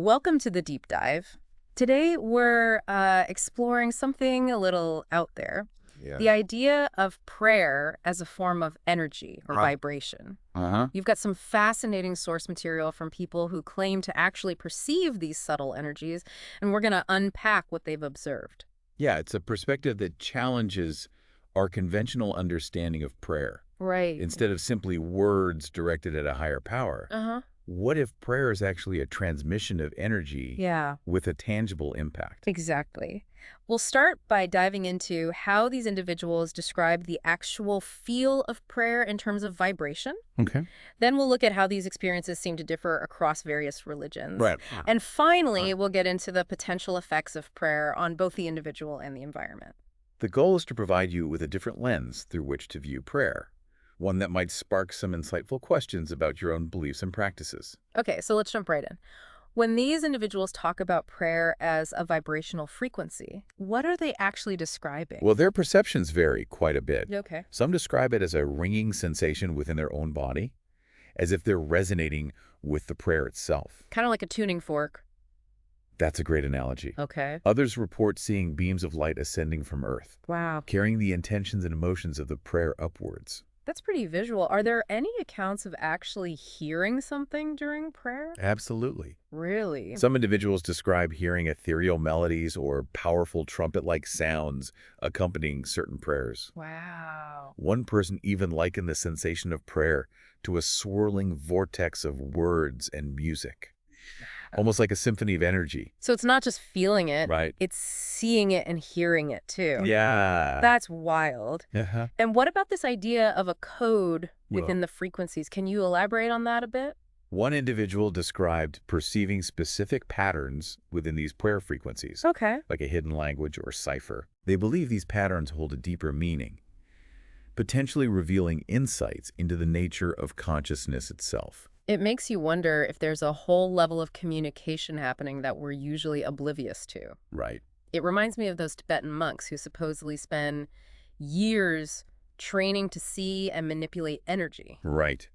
Welcome to the deep dive. Today we're exploring something a little out there. Yeah. The idea of prayer as a form of energy or Huh. vibration. Uh-huh. You've got some fascinating source material from people who claim to actually perceive these subtle energies, and we're going to unpack what they've observed. Yeah, it's a perspective that challenges our conventional understanding of prayer. Right. Instead of simply words directed at a higher power, Uh-huh. what if prayer is actually a transmission of energy Yeah, with a tangible impact? exactly. We'll start by diving into how these individuals describe the actual feel of prayer in terms of vibration. Okay. Then we'll look at how these experiences seem to differ across various religions. Right. And finally, we'll get into the potential effects of prayer on both the individual and the environment. The goal is to provide you with a different lens through which to view prayer, one that might spark some insightful questions about your own beliefs and practices. Okay, so let's jump right in. When these individuals talk about prayer as a vibrational frequency, what are they actually describing? Well, their perceptions vary quite a bit. Okay. Some describe it as a ringing sensation within their own body, as if they're resonating with the prayer itself. Kind of like a tuning fork. That's a great analogy. Okay. Others report seeing beams of light ascending from Earth, Wow. carrying the intentions and emotions of the prayer upwards. That's pretty visual. Are there any accounts of actually hearing something during prayer? Absolutely. Really? Some individuals describe hearing ethereal melodies or powerful trumpet-like sounds accompanying certain prayers. Wow. One person even likened the sensation of prayer to a swirling vortex of words and music, almost like a symphony of energy. So it's not just feeling it, Right. it's seeing it and hearing it too. Yeah. That's wild. Uh-huh. And what about this idea of a code within Well, the frequencies? Can you elaborate on that a bit? one individual described perceiving specific patterns within these prayer frequencies, Okay. like a hidden language or cipher. They believe these patterns hold a deeper meaning, potentially revealing insights into the nature of consciousness itself. It makes you wonder if there's a whole level of communication happening that we're usually oblivious to. Right. It reminds me of those Tibetan monks who supposedly spend years training to see and manipulate energy. Right.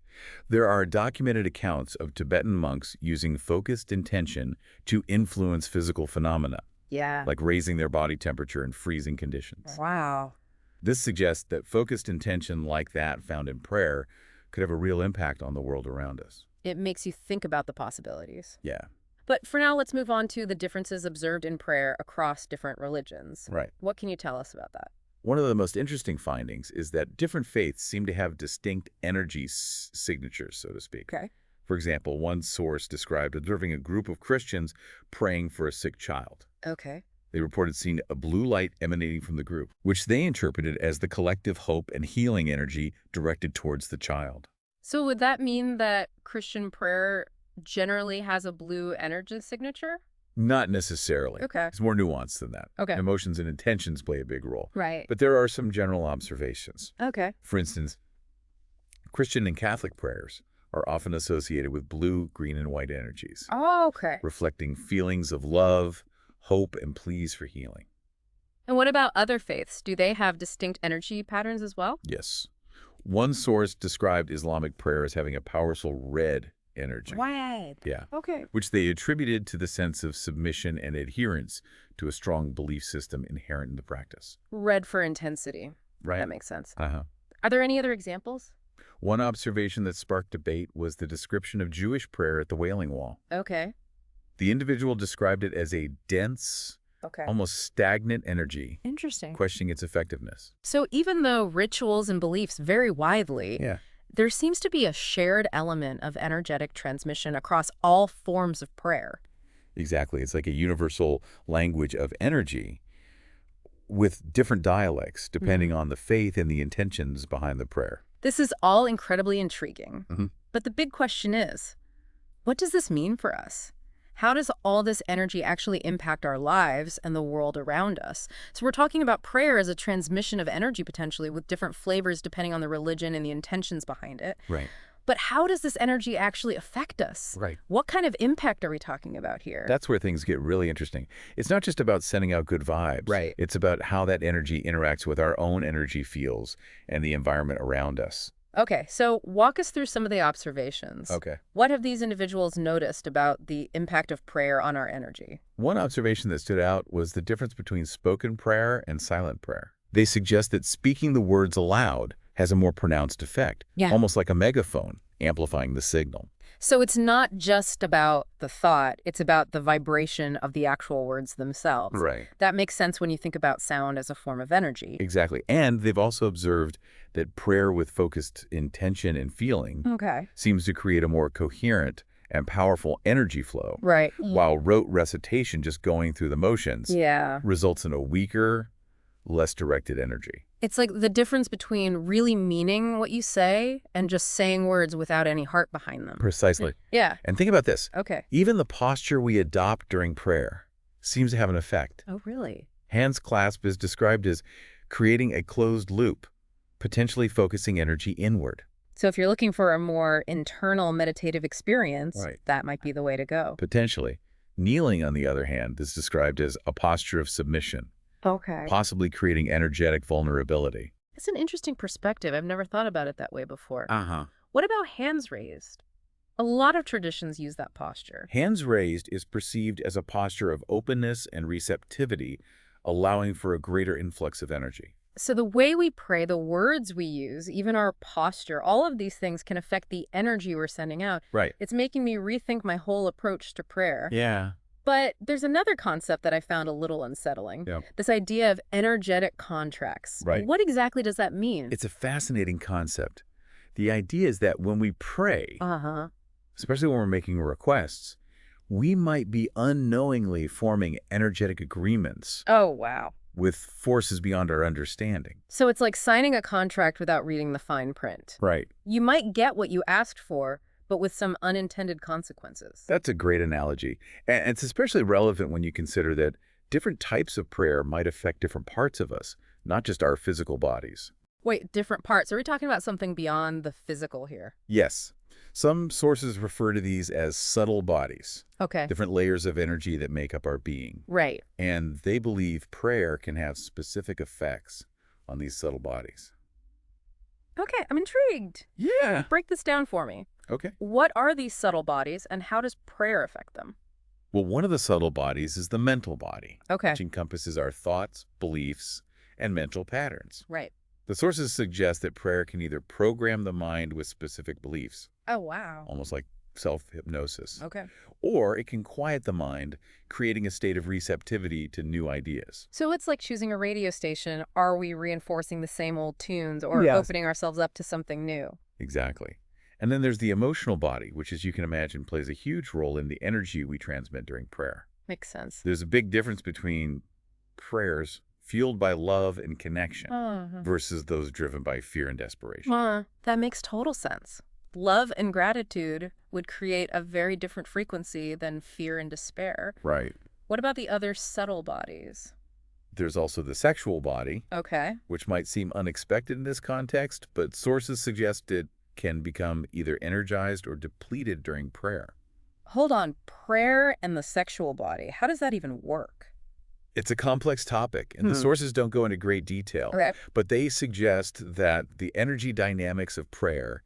There are documented accounts of Tibetan monks using focused intention to influence physical phenomena, Yeah. like raising their body temperature in freezing conditions. Wow. This suggests that focused intention like that found in prayer could have a real impact on the world around us. It makes you think about the possibilities. Yeah, But for now, let's move on to the differences observed in prayer across different religions. right. What can you tell us about that? One of the most interesting findings is that different faiths seem to have distinct energy signatures, so to speak. Okay. For example, one source described observing a group of Christians praying for a sick child. Okay. They reported seeing a blue light emanating from the group, which they interpreted as the collective hope and healing energy directed towards the child. So would that mean that Christian prayer generally has a blue energy signature? Not necessarily. Okay. It's more nuanced than that. Okay. Emotions and intentions play a big role. Right. But there are some general observations. Okay. For instance, Christian and Catholic prayers are often associated with blue, green, and white energies, Oh, okay. reflecting feelings of love, hope, and pleas for healing. And what about other faiths? Do they have distinct energy patterns as well? Yes. One source described Islamic prayer as having a powerful red energy. Red. Yeah. Okay. Which they attributed to the sense of submission and adherence to a strong belief system inherent in the practice. Red for intensity. Right? That makes sense. Uh-huh. Are there any other examples? One observation that sparked debate was the description of Jewish prayer at the Wailing Wall. Okay. The individual described it as a dense, Okay. almost stagnant energy, Interesting. questioning its effectiveness. So even though rituals and beliefs vary widely, Yeah. there seems to be a shared element of energetic transmission across all forms of prayer. Exactly. It's like a universal language of energy with different dialects depending on the faith and the intentions behind the prayer. This is all incredibly intriguing. Mhm. But the big question is, what does this mean for us? How does all this energy actually impact our lives and the world around us? So we're talking about prayer as a transmission of energy potentially with different flavors depending on the religion and the intentions behind it. Right. But how does this energy actually affect us? Right. What kind of impact are we talking about here? That's where things get really interesting. It's not just about sending out good vibes. Right. It's about how that energy interacts with our own energy fields and the environment around us. Okay, so walk us through some of the observations. Okay. What have these individuals noticed about the impact of prayer on our energy? One observation that stood out was the difference between spoken prayer and silent prayer. They suggest that speaking the words aloud has a more pronounced effect, Yeah. almost like a megaphone, amplifying the signal. So it's not just about the thought, it's about the vibration of the actual words themselves. Right. That makes sense when you think about sound as a form of energy. Exactly. And they've also observed that prayer with focused intention and feeling Okay. seems to create a more coherent and powerful energy flow, Right. while rote recitation, just going through the motions, Yeah. results in a weaker, less directed energy. It's like the difference between really meaning what you say and just saying words without any heart behind them. Precisely. Yeah. And think about this. Okay. Even the posture we adopt during prayer seems to have an effect. Oh, really? Hands clasp is described as creating a closed loop, potentially focusing energy inward. So if you're looking for a more internal meditative experience, Right. that might be the way to go. Potentially. Kneeling, on the other hand, is described as a posture of submission, Okay. possibly creating energetic vulnerability. It's an interesting perspective. I've never thought about it that way before. Uh-huh. What about hands raised? A lot of traditions use that posture. Hands raised is perceived as a posture of openness and receptivity, allowing for a greater influx of energy. So the way we pray, the words we use, even our posture, all of these things can affect the energy we're sending out. Right. It's making me rethink my whole approach to prayer. Yeah. But there's another concept that I found a little unsettling. Yeah. This idea of energetic contracts. Right. What exactly does that mean? It's a fascinating concept. The idea is that when we pray, Uh-huh. especially when we're making requests, we might be unknowingly forming energetic agreements Oh, wow. with forces beyond our understanding. So it's like signing a contract without reading the fine print. Right. You might get what you asked for, but with some unintended consequences. That's a great analogy. And it's especially relevant when you consider that different types of prayer might affect different parts of us, not just our physical bodies. Wait, different parts. Are we talking about something beyond the physical here? Yes. Some sources refer to these as subtle bodies, Okay. different layers of energy that make up our being. Right. And they believe prayer can have specific effects on these subtle bodies. Okay, I'm intrigued. Yeah. Break this down for me. Okay. What are these subtle bodies and how does prayer affect them? Well, one of the subtle bodies is the mental body, Okay. which encompasses our thoughts, beliefs, and mental patterns. Right. The sources suggest that prayer can either program the mind with specific beliefs, Oh, wow. almost like self-hypnosis, Okay. or it can quiet the mind, creating a state of receptivity to new ideas. So it's like choosing a radio station. Are we reinforcing the same old tunes or Yes. opening ourselves up to something new? Exactly. And then there's the emotional body, which, as you can imagine, plays a huge role in the energy we transmit during prayer. Makes sense. There's a big difference between prayers fueled by love and connection Uh-huh. versus those driven by fear and desperation. That makes total sense. Love and gratitude would create a very different frequency than fear and despair. Right. What about the other subtle bodies? There's also the sexual body, Okay. which might seem unexpected in this context, but sources suggest it can become either energized or depleted during prayer. Hold on. Prayer and the sexual body. How does that even work? It's a complex topic, and the sources don't go into great detail, Okay. but they suggest that the energy dynamics of prayer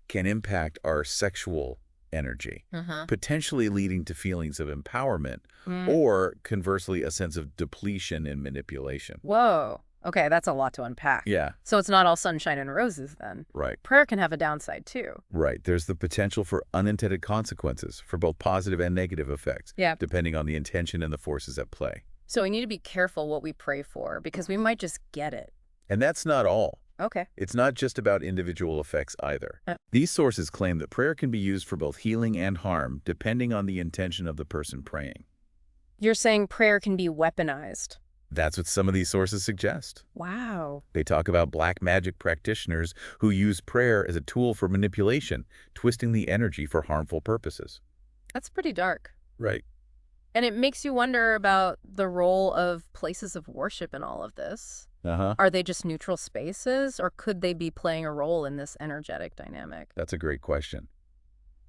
can impact our sexual energy, potentially leading to feelings of empowerment or, conversely, a sense of depletion and manipulation. Whoa. Okay, that's a lot to unpack. Yeah, So it's not all sunshine and roses then. right. Prayer can have a downside too. Right. There's the potential for unintended consequences for both positive and negative effects, Yeah. depending on the intention and the forces at play. So we need to be careful what we pray for because we might just get it. And that's not all. Okay. It's not just about individual effects either. Uh. These sources claim that prayer can be used for both healing and harm, depending on the intention of the person praying. You're saying prayer can be weaponized. That's what some of these sources suggest. Wow. They talk about black magic practitioners who use prayer as a tool for manipulation, twisting the energy for harmful purposes. That's pretty dark. Right. And it makes you wonder about the role of places of worship in all of this. Uh-huh. Are they just neutral spaces, or could they be playing a role in this energetic dynamic? That's a great question.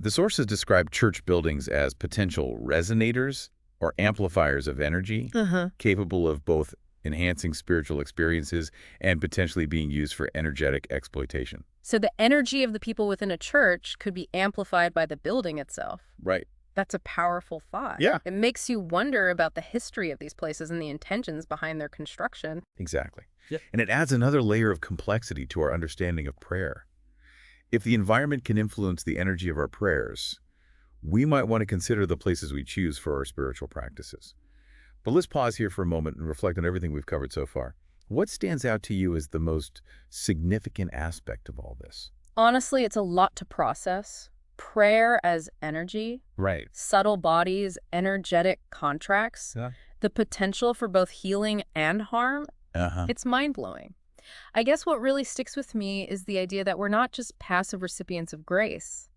The sources describe church buildings as potential resonators or amplifiers of energy, capable of both enhancing spiritual experiences, and potentially being used for energetic exploitation. So the energy of the people within a church could be amplified by the building itself. Right. That's a powerful thought. Yeah. It makes you wonder about the history of these places and the intentions behind their construction. Exactly. Yep. And it adds another layer of complexity to our understanding of prayer. If the environment can influence the energy of our prayers, we might want to consider the places we choose for our spiritual practices. But let's pause here for a moment and reflect on everything we've covered so far. What stands out to you as the most significant aspect of all this? Honestly, it's a lot to process. Prayer as energy, Right. subtle bodies, energetic contracts, Yeah. the potential for both healing and harm, it's mind-blowing. I guess what really sticks with me is the idea that we're not just passive recipients of grace,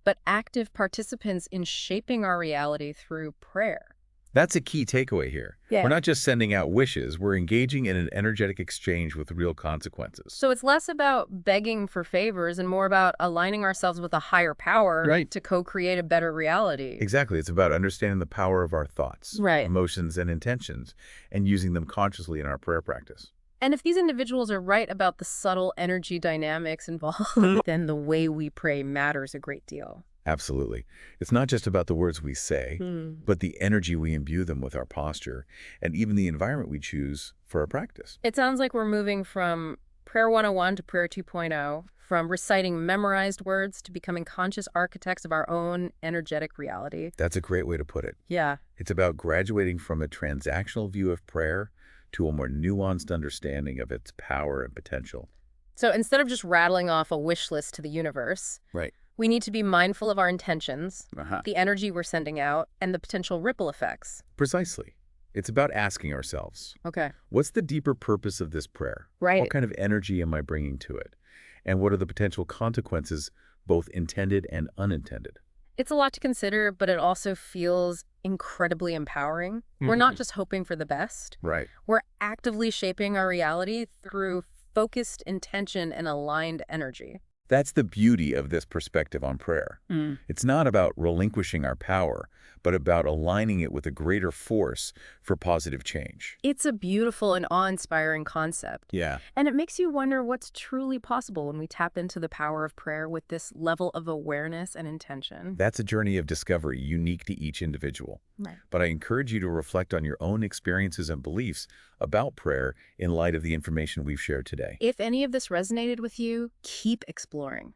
but active participants in shaping our reality through prayer. That's a key takeaway here. Yeah. We're not just sending out wishes, we're engaging in an energetic exchange with real consequences. So it's less about begging for favors and more about aligning ourselves with a higher power Right. to co-create a better reality. Exactly. It's about understanding the power of our thoughts, Right. emotions, and intentions, and using them consciously in our prayer practice. And if these individuals are right about the subtle energy dynamics involved, then the way we pray matters a great deal. Absolutely. It's not just about the words we say, but the energy we imbue them with our posture, and even the environment we choose for our practice. It sounds like we're moving from Prayer 101 to Prayer 2.0, from reciting memorized words to becoming conscious architects of our own energetic reality. That's a great way to put it. Yeah. It's about graduating from a transactional view of prayer to a more nuanced understanding of its power and potential. So instead of just rattling off a wish list to the universe, Right. we need to be mindful of our intentions, Uh-huh. the energy we're sending out, and the potential ripple effects. Precisely. It's about asking ourselves, Okay. what's the deeper purpose of this prayer? Right. What kind of energy am I bringing to it? And what are the potential consequences, both intended and unintended? It's a lot to consider, but it also feels incredibly empowering. We're not just hoping for the best. Right. We're actively shaping our reality through focused intention and aligned energy. That's the beauty of this perspective on prayer. It's not about relinquishing our power, but about aligning it with a greater force for positive change. It's a beautiful and awe-inspiring concept. Yeah. And it makes you wonder what's truly possible when we tap into the power of prayer with this level of awareness and intention. That's a journey of discovery unique to each individual. Right. But I encourage you to reflect on your own experiences and beliefs about prayer in light of the information we've shared today. If any of this resonated with you, keep exploring.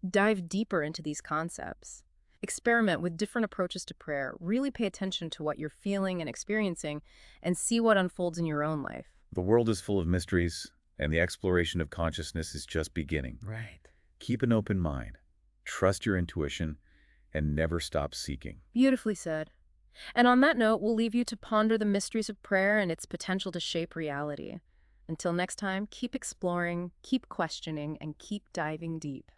Dive deeper into these concepts. Experiment with different approaches to prayer. Really pay attention to what you're feeling and experiencing and see what unfolds in your own life. The world is full of mysteries, and the exploration of consciousness is just beginning. Right. Keep an open mind, trust your intuition, and never stop seeking. Beautifully said. And on that note, we'll leave you to ponder the mysteries of prayer and its potential to shape reality. Until next time, keep exploring, keep questioning, and keep diving deep.